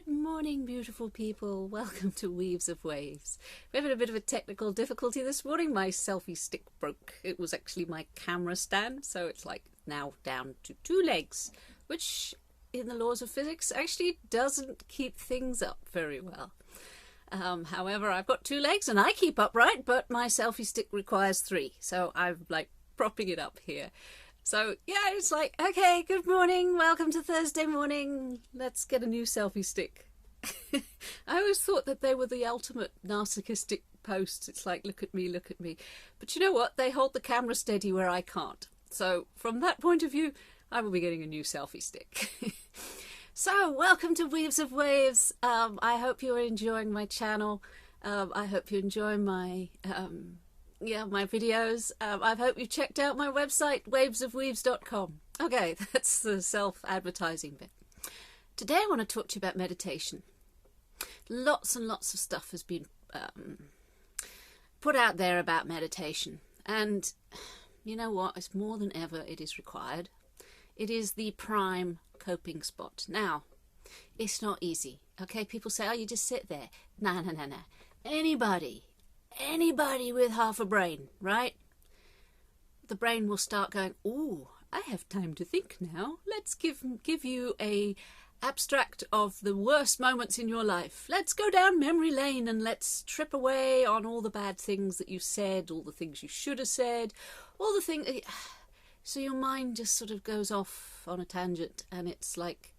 Good morning, beautiful people. Welcome to Weaves of Waves. We're having a bit of a technical difficulty this morning. My selfie stick broke. It was actually my camera stand, so it's like now down to 2 legs, which in the laws of physics actually doesn't keep things up very well. However, I've got 2 legs and I keep upright, but my selfie stick requires 3, so I'm like propping it up here. So yeah, it's like, okay, good morning, welcome to Thursday morning, let's get a new selfie stick. I always thought that they were the ultimate narcissistic posts. It's like, look at me, look at me. But you know what? They hold the camera steady where I can't. So from that point of view, I will be getting a new selfie stick. So welcome to Weaves of Waves. I hope you're enjoying my channel. I hope you enjoy my my videos. I hope you checked out my website, wavesofweaves.com. Okay, that's the self-advertising bit. Today I want to talk to you about meditation. Lots and lots of stuff has been put out there about meditation. And you know what? It's more than ever it is required. It is the prime coping spot. Now, it's not easy. Okay, people say, oh, you just sit there. No. Anybody with half a brain, right? The brain will start going, ooh, I have time to think now. Let's give you a abstract of the worst moments in your life. Let's go down memory lane and let's trip away on all the bad things that you said, all the things you should have said, all the things. So your mind just sort of goes off on a tangent, and it's like,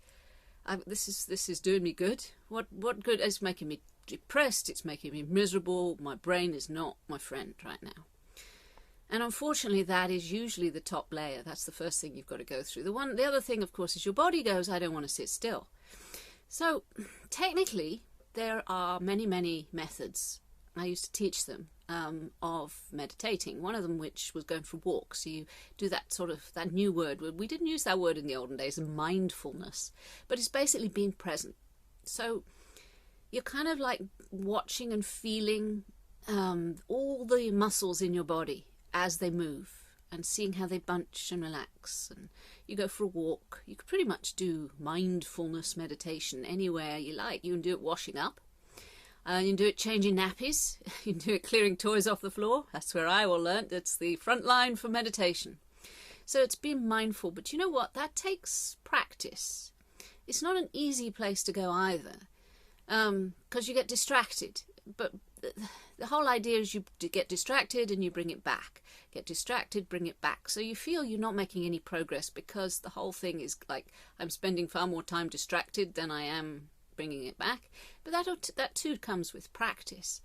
this is doing me good. What good? It's making me depressed, it's making me miserable. My brain is not my friend right now. And unfortunately, that is usually the top layer. That's the first thing you've got to go through. The other thing, of course, is your body goes, I don't want to sit still. So technically, there are many methods. I used to teach them of meditating. One of them, which was going for walks. So you do that new word. We didn't use that word in the olden days, mindfulness, but it's basically being present. So you're kind of like watching and feeling all the muscles in your body as they move and seeing how they bunch and relax. And you go for a walk. You could pretty much do mindfulness meditation anywhere you like. You can do it washing up. You can do it changing nappies. You can do it clearing toys off the floor. That's where I will learn. That's the front line for meditation. So it's being mindful. But you know what? That takes practice. It's not an easy place to go either. Because you get distracted, but the whole idea is you get distracted and you bring it back, get distracted, bring it back, so you feel you're not making any progress, because the whole thing is like, I'm spending far more time distracted than I am bringing it back. But that too comes with practice.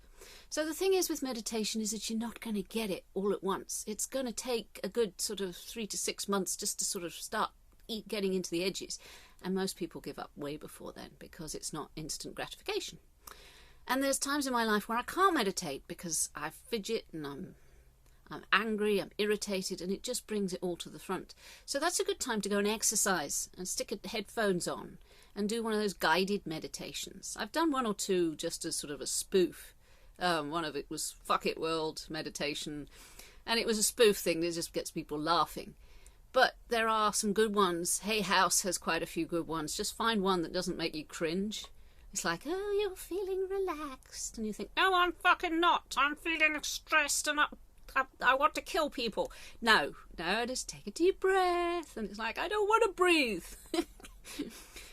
So the thing is with meditation is that you're not going to get it all at once. It's going to take a good sort of 3 to 6 months just to sort of start getting into the edges. And most people give up way before then, because it's not instant gratification. And there's times in my life where I can't meditate because I fidget and I'm angry, I'm irritated, and it just brings it all to the front. So that's a good time to go and exercise and stick headphones on and do one of those guided meditations. I've done 1 or 2 just as sort of a spoof. One of it was Fuck It World meditation, and it was a spoof thing that just gets people laughing. But there are some good ones. Hey House has quite a few good ones. Just find one that doesn't make you cringe. It's like, oh, you're feeling relaxed. And you think, no, I'm fucking not. I'm feeling stressed and I want to kill people. No, just take a deep breath. And it's like, I don't want to breathe.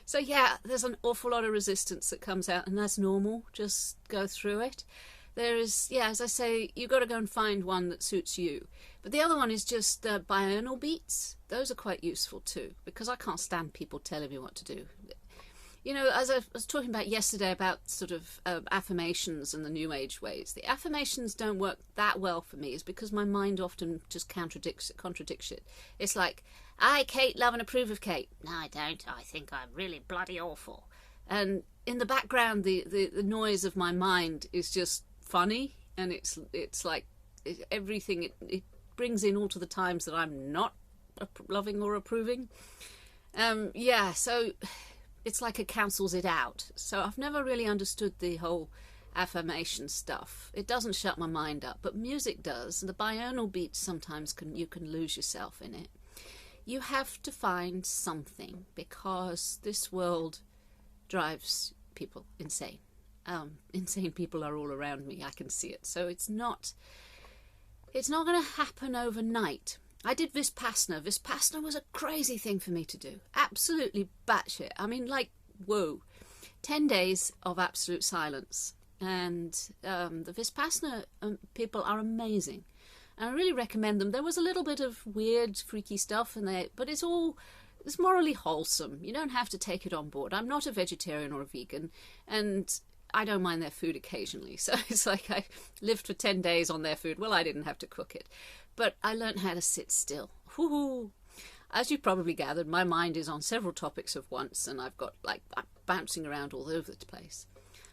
So yeah, there's an awful lot of resistance that comes out, and that's normal. Just go through it. There is, as I say, you've got to go and find one that suits you. But the other one is just binaural beats. Those are quite useful too, because I can't stand people telling me what to do. You know, as I was talking about yesterday about sort of affirmations and the New Age ways, the affirmations don't work that well for me, is because my mind often just contradicts it. It's like, I, Kate, love and approve of Kate. No, I don't. I think I'm really bloody awful. And in the background, the noise of my mind is just funny, and it's like everything it brings in all to the times that I'm not loving or approving. So it's like it cancels it out. So I've never really understood the whole affirmation stuff. It doesn't shut my mind up, but music does. The binaural beats sometimes you can lose yourself in it. You have to find something, because this world drives people insane. Insane people are all around me. I can see it. So it's not going to happen overnight. I did Vipassana. Vipassana was a crazy thing for me to do. Absolutely batshit. I mean, like, whoa. 10 days of absolute silence. And the Vipassana people are amazing. And I really recommend them. There was a little bit of weird, freaky stuff, but it's morally wholesome. You don't have to take it on board. I'm not a vegetarian or a vegan, and I don't mind their food occasionally. So it's like I lived for 10 days on their food. Well, I didn't have to cook it. But I learned how to sit still. Woo-hoo. As you've probably gathered, my mind is on several topics at once, and I'm bouncing around all over the place.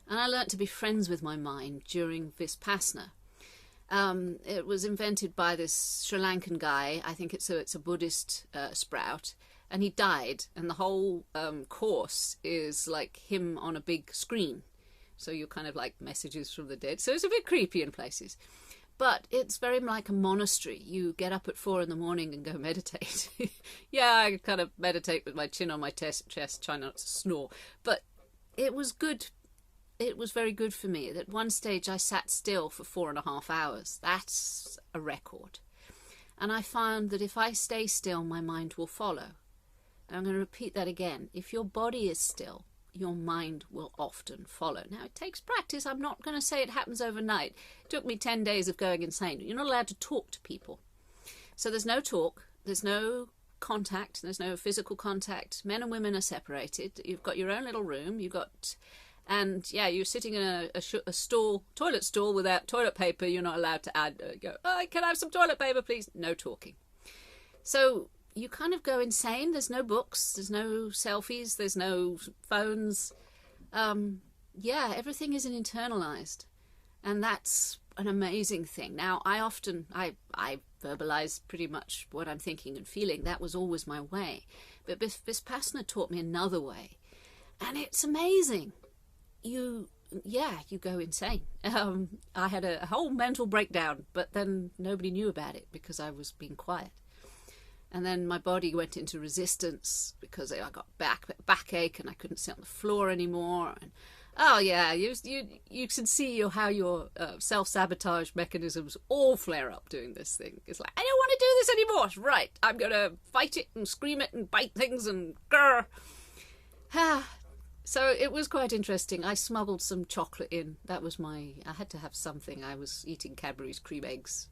And I learned to be friends with my mind during Vipassana. It was invented by this Sri Lankan guy. I think it's a Buddhist sprout. And he died, and the whole course is like him on a big screen. So you're kind of like messages from the dead. So it's a bit creepy in places. But it's very like a monastery. You get up at 4 a.m. and go meditate. Yeah, I kind of meditate with my chin on my chest, trying not to snore. But it was good. It was very good for me. At one stage, I sat still for 4.5 hours. That's a record. And I found that if I stay still, my mind will follow. And I'm going to repeat that again. If your body is still, your mind will often follow. Now, it takes practice. I'm not going to say it happens overnight. It took me 10 days of going insane. You're not allowed to talk to people. So there's no talk. There's no contact. There's no physical contact. Men and women are separated. You've got your own little room. And yeah, you're sitting in a toilet stall without toilet paper. You're not allowed to go, oh, can I have some toilet paper, please? No talking. So you kind of go insane. There's no books. There's no selfies. There's no phones. Yeah, everything isn't internalized. And that's an amazing thing. Now, I verbalize pretty much what I'm thinking and feeling. That was always my way. But Vipassana taught me another way. And it's amazing. You go insane. I had a whole mental breakdown, but then nobody knew about it because I was being quiet. And then my body went into resistance because I got backache and I couldn't sit on the floor anymore. And oh yeah, you can see how your self-sabotage mechanisms all flare up doing this thing. It's like, I don't want to do this anymore. Right, I'm going to fight it and scream it and bite things and grr. So it was quite interesting. I smuggled some chocolate in. I had to have something. I was eating Cadbury's cream eggs.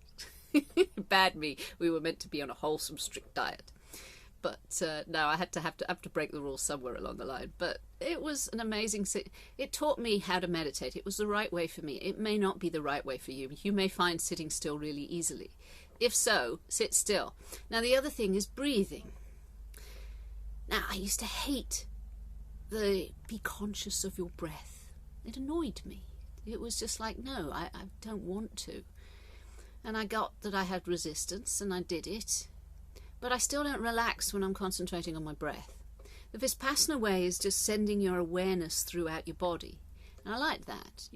Bad me. We were meant to be on a wholesome, strict diet. But no, I had to break the rules somewhere along the line. But it was an amazing... It taught me how to meditate. It was the right way for me. It may not be the right way for you. You may find sitting still really easily. If so, sit still. Now, the other thing is breathing. Now, I used to hate be conscious of your breath. It annoyed me. It was just like, no, I don't want to. And I got that I had resistance, and I did it. But I still don't relax when I'm concentrating on my breath. The Vipassana way is just sending your awareness throughout your body. And I like that.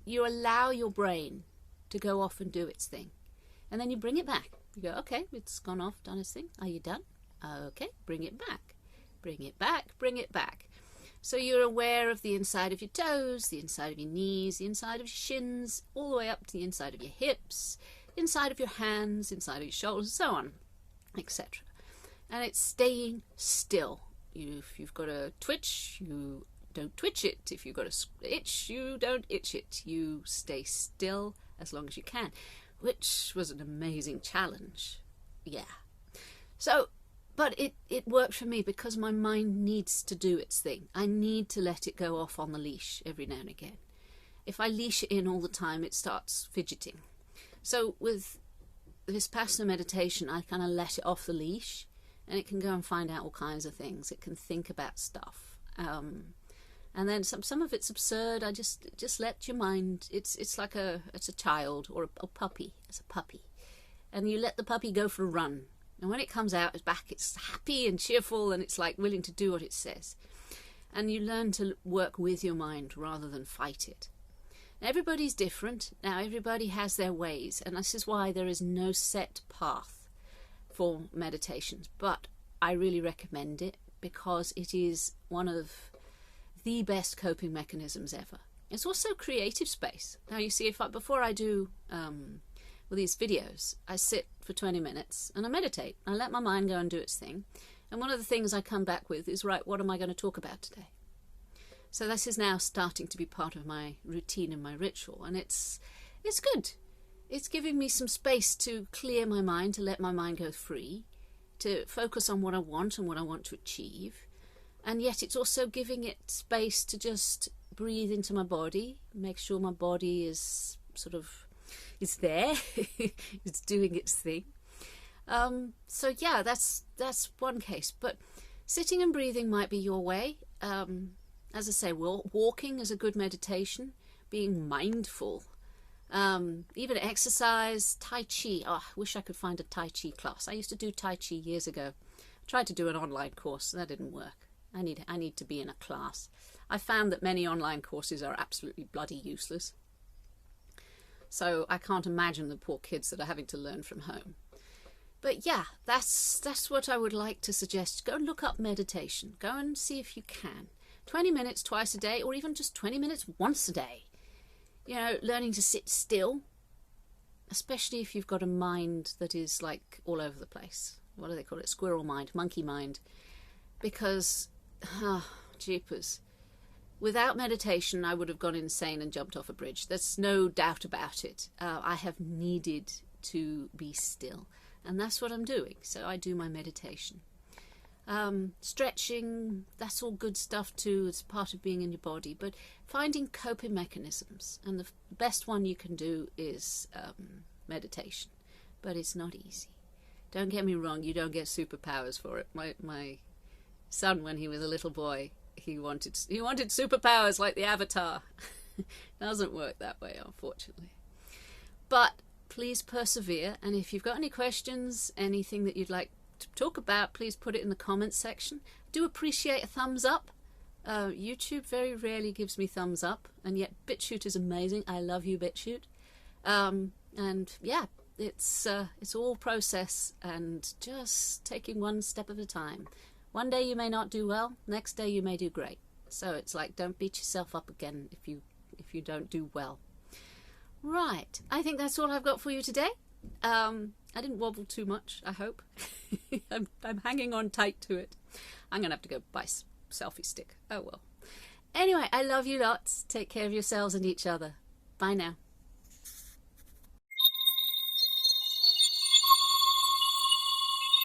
You allow your brain to go off and do its thing. And then you bring it back. You go, okay, it's gone off, done its thing. Are you done? Okay, bring it back. Bring it back, bring it back. So you're aware of the inside of your toes, the inside of your knees, the inside of your shins, all the way up to the inside of your hips, inside of your hands, inside of your shoulders, and so on, etc. And it's staying still. If you've got a twitch, you don't twitch it. If you've got an itch, you don't itch it. You stay still as long as you can, which was an amazing challenge. Yeah. But it worked for me because my mind needs to do its thing. I need to let it go off on the leash every now and again. If I leash it in all the time, it starts fidgeting. So with Vipassana meditation, I kind of let it off the leash, and it can go and find out all kinds of things. It can think about stuff. And then some of it's absurd. I just let your mind, it's like a child or a puppy. It's a puppy. And you let the puppy go for a run. And when it comes out, it's back, it's happy and cheerful, and it's like willing to do what it says. And you learn to work with your mind rather than fight it. Now, everybody's different. Now, everybody has their ways. And this is why there is no set path for meditations. But I really recommend it because it is one of the best coping mechanisms ever. It's also creative space. Now you see, before I do these videos, I sit for 20 minutes and I meditate. I let my mind go and do its thing. And one of the things I come back with is, right, what am I going to talk about today? So this is now starting to be part of my routine and my ritual, and it's good. It's giving me some space to clear my mind, to let my mind go free, to focus on what I want and what I want to achieve. And yet it's also giving it space to just breathe into my body, make sure my body is there, it's doing its thing. So yeah, that's one case. But sitting and breathing might be your way. As I say, walking is a good meditation, being mindful. Even exercise, Tai Chi. Oh, I wish I could find a Tai Chi class. I used to do Tai Chi years ago. I tried to do an online course, and that didn't work. I need to be in a class. I found that many online courses are absolutely bloody useless. So I can't imagine the poor kids that are having to learn from home. But yeah, that's what I would like to suggest. Go and look up meditation. Go and see if you can. 20 minutes twice a day, or even just 20 minutes once a day. You know, learning to sit still, especially if you've got a mind that is like all over the place. What do they call it? Squirrel mind, monkey mind. Because, jeepers. Without meditation, I would have gone insane and jumped off a bridge. There's no doubt about it. I have needed to be still. And that's what I'm doing. So I do my meditation. Stretching, that's all good stuff too. It's part of being in your body. But finding coping mechanisms. And the best one you can do is meditation. But it's not easy. Don't get me wrong, you don't get superpowers for it. My son, when he was a little boy, he wanted superpowers like the Avatar. Doesn't work that way, unfortunately. But please persevere, and if you've got any questions, anything that you'd like to talk about, please put it in the comments section. I do appreciate a thumbs up. YouTube very rarely gives me thumbs up, and yet BitChute is amazing. I love you, BitChute. And yeah, it's all process and just taking one step at a time. One day you may not do well, next day you may do great. So it's like, don't beat yourself up again if you don't do well. Right, I think that's all I've got for you today. I didn't wobble too much, I hope. I'm hanging on tight to it. I'm going to have to go buy a selfie stick. Oh well. Anyway, I love you lots. Take care of yourselves and each other. Bye now.